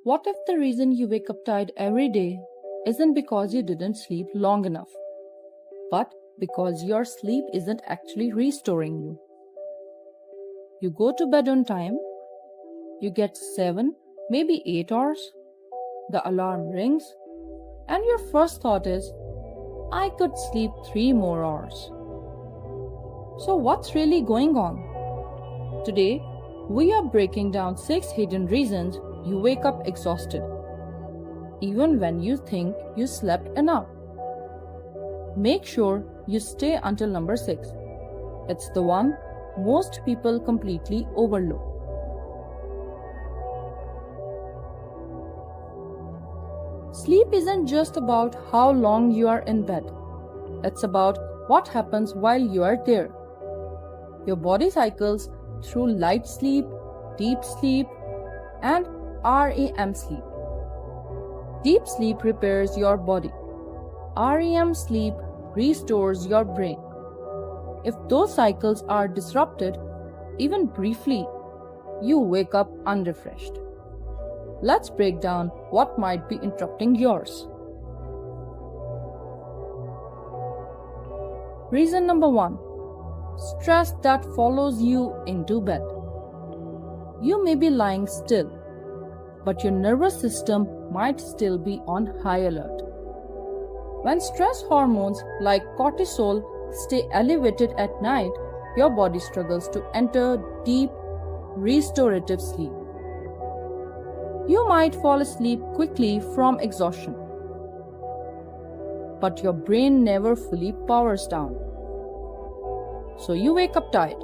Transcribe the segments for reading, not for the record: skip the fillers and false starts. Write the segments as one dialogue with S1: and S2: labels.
S1: What if the reason you wake up tired every day isn't because you didn't sleep long enough, but because your sleep isn't actually restoring you? You go to bed on time, you get 7, maybe 8 hours, the alarm rings, and your first thought is, I could sleep 3 more hours. So, what's really going on? Today, we are breaking down 6 hidden reasons you wake up exhausted, even when you think you slept enough. Make sure you stay until number 6. It's the one most people completely overlook. Sleep isn't just about how long you are in bed. It's about what happens while you are there. Your body cycles through light sleep, deep sleep, and REM sleep. Deep sleep repairs your body. REM sleep restores your brain. If those cycles are disrupted, even briefly, you wake up unrefreshed. Let's break down what might be interrupting yours. Reason number 1: stress that follows you into bed. You may be lying still, but your nervous system might still be on high alert. When stress hormones like cortisol stay elevated at night, your body struggles to enter deep, restorative sleep. You might fall asleep quickly from exhaustion, but your brain never fully powers down. So you wake up tired.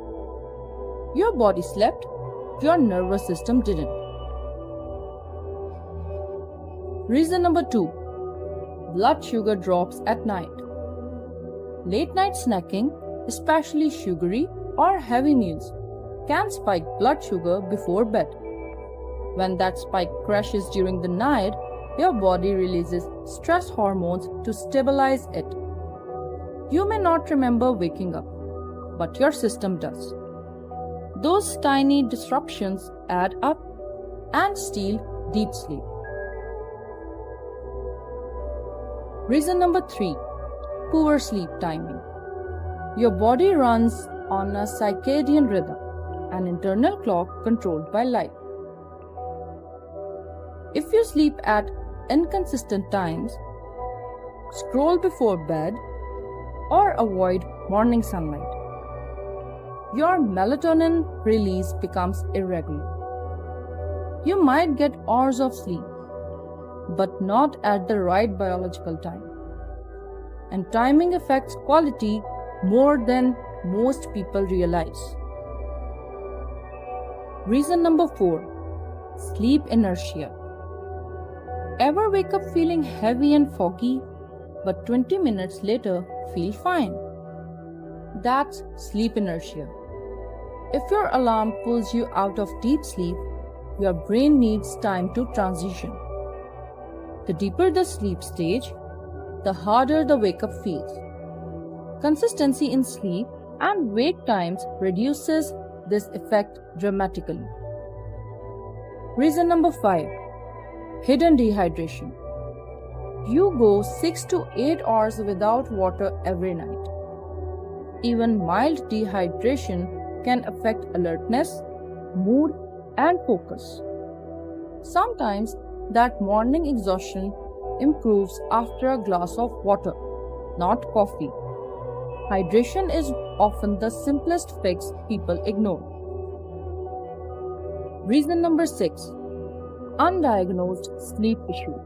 S1: Your body slept, your nervous system didn't. Reason number 2: blood sugar drops at night. Late night snacking, especially sugary or heavy meals, can spike blood sugar before bed. When that spike crashes during the night, your body releases stress hormones to stabilize it. You may not remember waking up, but your system does. Those tiny disruptions add up and steal deep sleep. Reason number 3: poor sleep timing. Your body runs on a circadian rhythm, an internal clock controlled by light. If you sleep at inconsistent times, scroll before bed, or avoid morning sunlight, your melatonin release becomes irregular. You might get hours of sleep, but not at the right biological time. And timing affects quality more than most people realize. Reason number 4: sleep inertia. Ever wake up feeling heavy and foggy, but 20 minutes later feel fine? That's sleep inertia. If your alarm pulls you out of deep sleep, your brain needs time to transition. The deeper the sleep stage, the harder the wake-up feels. Consistency in sleep and wake times reduces this effect dramatically. Reason number 5: hidden dehydration. You go 6 to 8 hours without water every night. Even mild dehydration can affect alertness, mood, and focus. Sometimes that morning exhaustion improves after a glass of water, not coffee. Hydration is often the simplest fix people ignore. Reason number 6: undiagnosed sleep issue.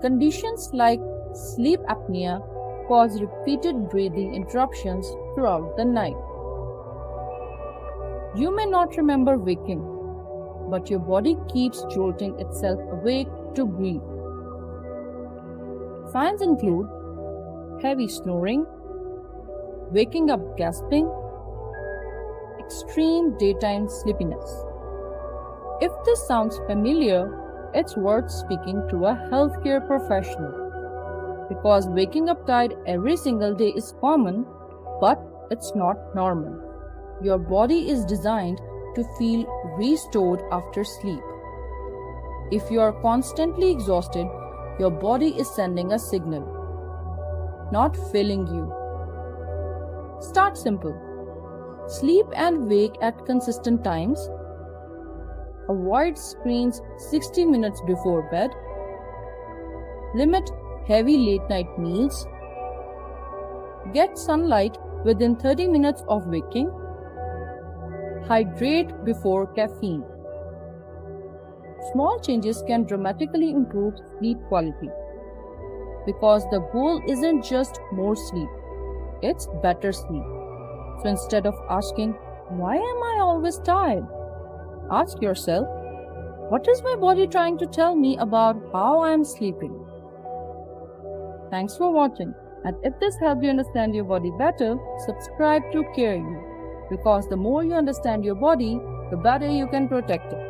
S1: Conditions like sleep apnea cause repeated breathing interruptions throughout the night. You may not remember waking, but your body keeps jolting itself awake to breathe. Signs include heavy snoring, waking up gasping, extreme daytime sleepiness. If this sounds familiar, it's worth speaking to a healthcare professional, because waking up tired every single day is common, but it's not normal. Your body is designed to feel restored after sleep. If you are constantly exhausted, your body is sending a signal, not failing you. Start simple. Sleep and wake at consistent times. Avoid screens 60 minutes before bed. Limit heavy late night meals. Get sunlight within 30 minutes of waking. Hydrate before caffeine. Small changes can dramatically improve sleep quality. Because the goal isn't just more sleep, it's better sleep. So instead of asking, why am I always tired? Ask yourself, what is my body trying to tell me about how I am sleeping? Thanks for watching. And if this helped you understand your body better, subscribe to Care You. Because the more you understand your body, the better you can protect it.